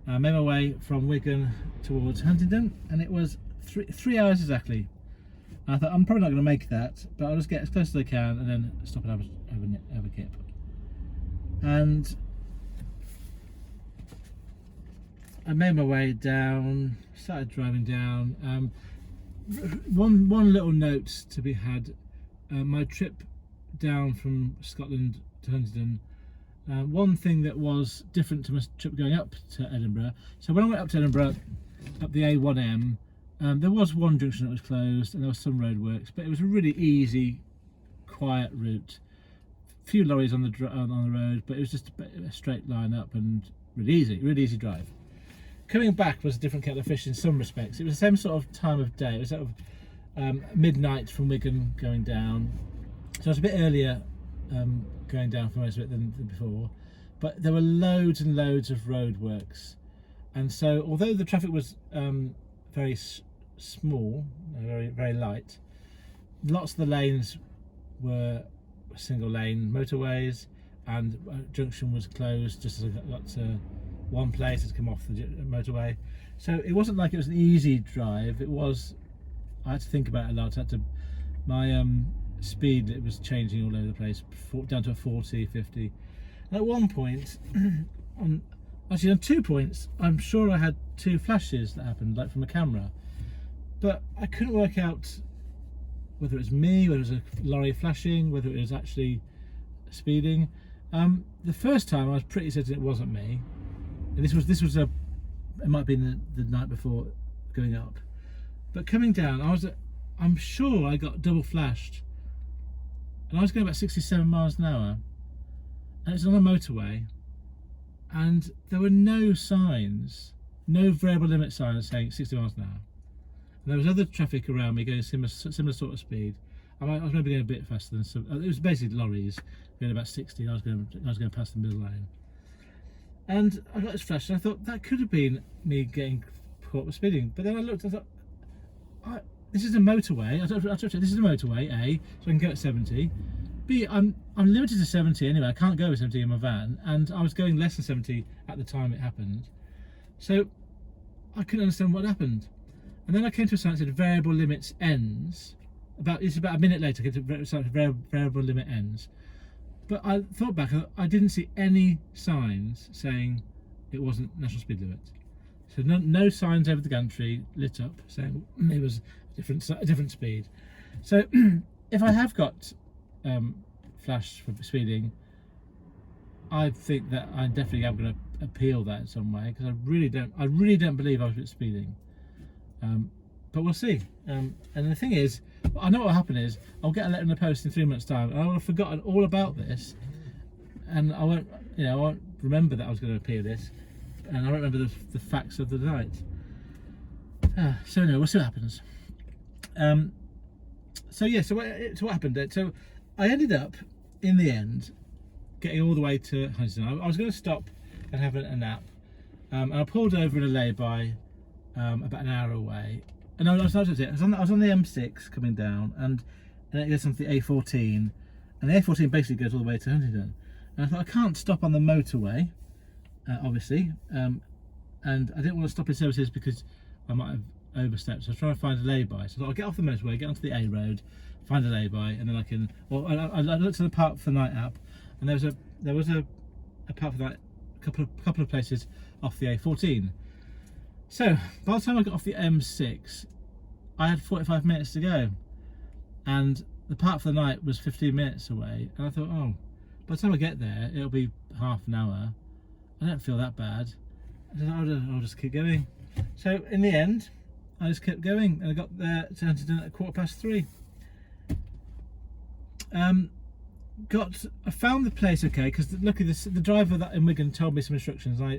I made my way from Wigan towards Huntingdon, and it was 3 hours exactly. And I thought I'm probably not going to make that, but I'll just get as close as I can and then stop and have a kip. And I made my way down, started driving down. One little note to be had: my trip down from Scotland to Huntingdon. One thing that was different to my trip going up to Edinburgh. So when I went up to Edinburgh, up the A1M, there was one junction that was closed and there was some roadworks, but it was a really easy, quiet route. A few lorries on the road, but it was just a straight line up and really easy drive. Coming back was a different kettle of fish in some respects. It was the same sort of time of day. It was sort of midnight from Wigan going down, so it was a bit earlier going down for most of it than before, but there were loads and loads of roadworks, and so although the traffic was very small, very light, lots of the lanes were single lane motorways, and junction was closed just as I got to one place to come off the motorway. So it wasn't like it was an easy drive. I had to think about it a lot. My speed, it was changing all over the place, down to a 40, 50. And at one point, on 2 points, I'm sure I had 2 flashes that happened, like from a camera, but I couldn't work out whether it was me, whether it was a lorry flashing, whether it was actually speeding. The first time I was pretty certain it wasn't me, and it might have been the night before going up, but coming down I'm sure I got double flashed, and I was going about 67 miles an hour, and it's on a motorway, and there were no signs no variable limit sign saying 60 miles an hour. And there was other traffic around me going similar sort of speed. I was maybe going a bit faster than some. It was basically lorries going about 60. And I was going past the middle lane. And I got this flash, and I thought that could have been me getting caught with speeding. But then I looked, I thought, this is a motorway. This is a motorway, A, so I can go at 70. B, I'm limited to 70 anyway. I can't go with 70 in my van, and I was going less than 70 at the time it happened. So I couldn't understand what happened. And then I came to a sign that said variable limits ends. It's about a minute later, I came to a sign that said variable limit ends. But I thought back, I didn't see any signs saying it wasn't national speed limit. So no signs over the country lit up saying it was a different speed. So if I have got flash for speeding, I think that I definitely am going to appeal that in some way, because I really don't believe I was speeding. But we'll see. And the thing is, I know what will happen is I'll get a letter in the post in 3 months' time, and I will have forgotten all about this, and I won't remember that I was going to appeal this, and I won't remember the facts of the night. So anyway, we'll see what happens. So what happened? So I ended up in the end getting all the way to Huntingdon. I was going to stop and have a nap, and I pulled over in a lay-by about an hour away. And I was on the M6 coming down, and it goes onto the A14, and the A14 basically goes all the way to Huntingdon. And I thought, I can't stop on the motorway, obviously, and I didn't want to stop in services because I might have overstepped. So I was trying to find a lay-by. So I thought, I'll get off the motorway, get onto the A road, find a lay-by, and then I can. Well, I looked at the Park for the Night app, and there was a Park for the Night, couple of places off the A14. So by the time I got off the M6, I had 45 minutes to go, and the Park for the Night was 15 minutes away. And I thought, oh, by the time I get there, it'll be half an hour. I don't feel that bad. I said, I'll just keep going. So in the end, I just kept going, and I got there to Huntingdon at 3:15. I found the place okay, because luckily the driver that in Wigan told me some instructions. I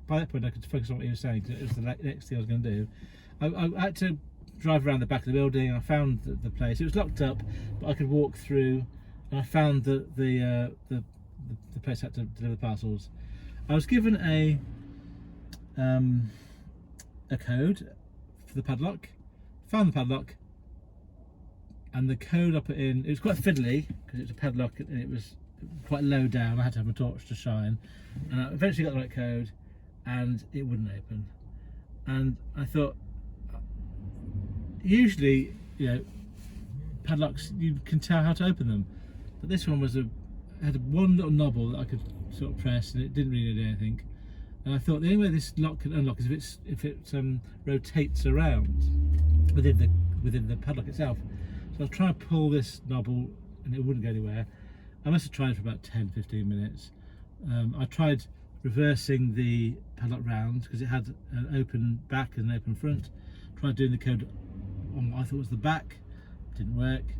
by that point I could focus on what he was saying, because it was the next thing I was going to do. I had to drive around the back of the building, and I found the place. It was locked up, but I could walk through, and I found the place I had to deliver the parcels. I was given a code for the padlock. Found the padlock. And the code I put in, it was quite fiddly because it was a padlock and it was quite low down. I had to have my torch to shine, and I eventually got the right code, and it wouldn't open. And I thought, usually, padlocks, you can tell how to open them, but this one had one little knob that I could sort of press, and it didn't really do anything. And I thought the only way this lock can unlock is if it rotates around within the padlock itself. So I was trying to pull this knob, and it wouldn't go anywhere. I must have tried for about 10-15 minutes. I tried reversing the padlock round because it had an open back and an open front. Tried doing the code on what I thought was the back, didn't work.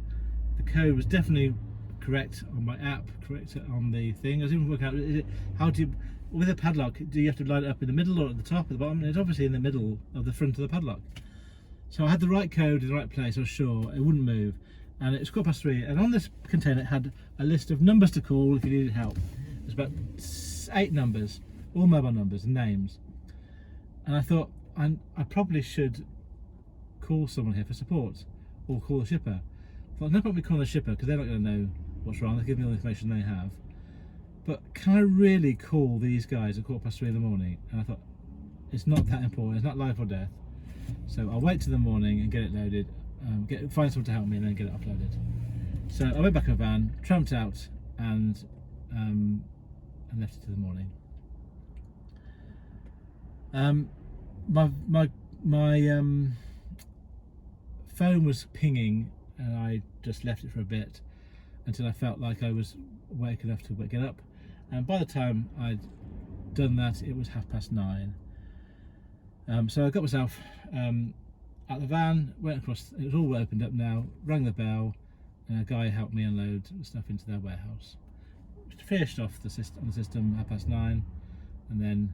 The code was definitely correct on my app, correct on the thing. I was even working out with a padlock, do you have to line it up in the middle or at the top or the bottom? And it's obviously in the middle of the front of the padlock. So I had the right code in the right place. I was sure it wouldn't move, and it was 3:15. And on this container, it had a list of numbers to call if you needed help. There's about 8 numbers, all mobile numbers and names. And I thought I probably should call someone here for support, or call the shipper. I thought, no point me calling the shipper because they're not going to know what's wrong. They give me all the information they have. But can I really call these guys at 3:15 in the morning? And I thought, it's not that important. It's not life or death. So I'll wait till the morning and get it loaded, find someone to help me, and then get it uploaded. So I went back in my van, tramped out, and left it to the morning. My phone was pinging, and I just left it for a bit until I felt like I was awake enough to get up. And by the time I'd done that, it was 9:30. So I got myself out the van, went across, it was all opened up now, rang the bell, and a guy helped me unload stuff into their warehouse. Finished off on the system 9:30, and then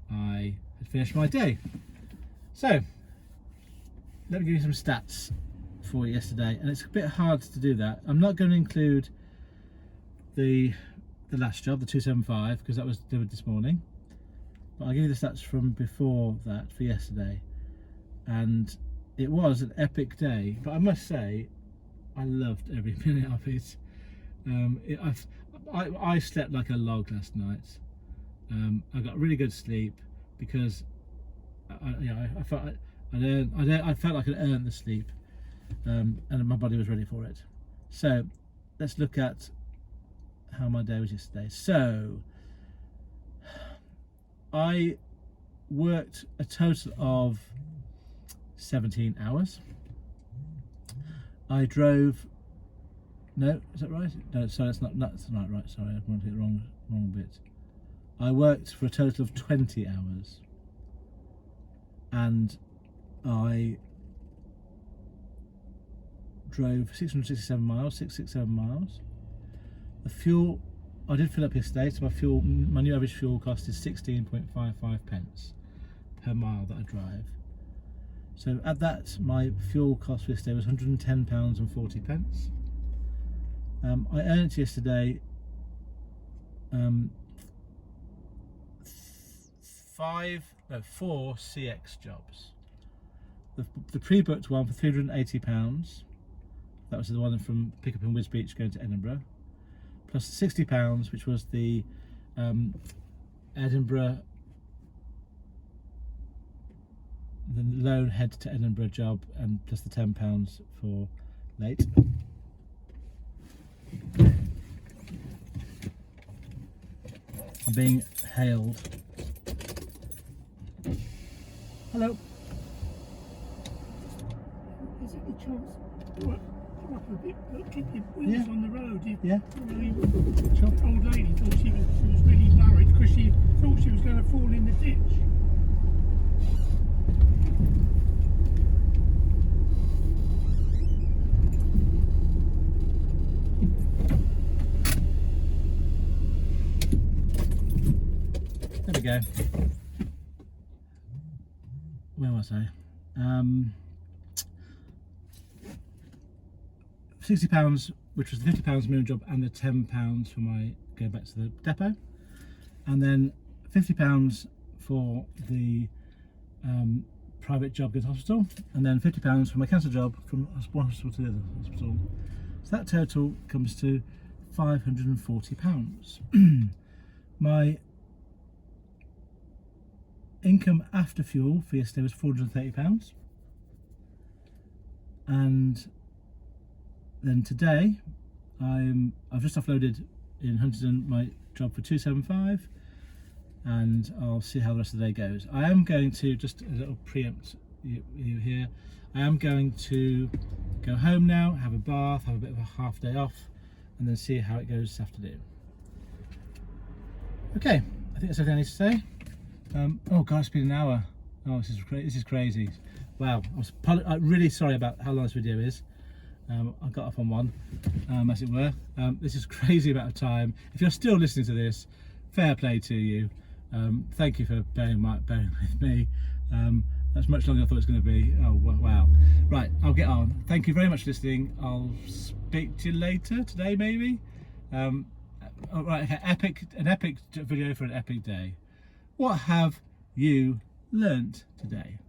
I had finished my day. So let me give you some stats for yesterday, and it's a bit hard to do that. I'm not going to include the last job, the 275, because that was delivered this morning, but I'll give you the stats from before that for yesterday. And it was an epic day, but I must say I loved every minute of it. I slept like a log last night. I got really good sleep because I felt like I'd earned the sleep, and my body was ready for it. So let's look at how my day was yesterday. So I worked a total of 17 hours. I drove. No, is that right? No, sorry, that's not right. Sorry, I wanted to get the wrong bit. I worked for a total of 20 hours, and I drove 667 miles, 667 miles. The fuel, I did fill up yesterday, so my new average fuel cost is 16.55 pence per mile that I drive. So at that, my fuel cost for yesterday was £110.40. I earned yesterday 4 CX jobs. The pre-booked one for £380. That was the one from pick up in Wisbeach going to Edinburgh, plus £60, which was the Edinburgh, the lone head to Edinburgh job, and plus the £10 for late. I'm being hailed. Hello. Is it the chance to come up a bit, keep your wheels on the road? Yeah. Sure. The old lady thought she was really worried because she thought she was going to fall in the ditch. There we go. Where was I? £60, which was the £50 minimum job, and the £10 for my going back to the depot, and then £50 for the private job going to hospital, and then £50 for my cancer job from one hospital to the other hospital. So that total comes to £540. My income after fuel for yesterday was £430, and then today I've just offloaded in Huntingdon my job for 275, and I'll see how the rest of the day goes. I am going to, just a little preempt you here, I am going to go home now, have a bath, have a bit of a half day off, and then see how it goes this afternoon. Okay, I think that's everything I need to say. Oh god, it's been an hour. Oh, this is crazy. Wow, I'm really sorry about how long this video is. I got off on one, as it were. This is crazy amount of time. If you're still listening to this, fair play to you. Thank you for bearing with me. That's much longer than I thought it was going to be. Oh wow. Right, I'll get on. Thank you very much for listening. I'll speak to you later today, maybe. Right, okay, an epic video for an epic day. What have you learnt today?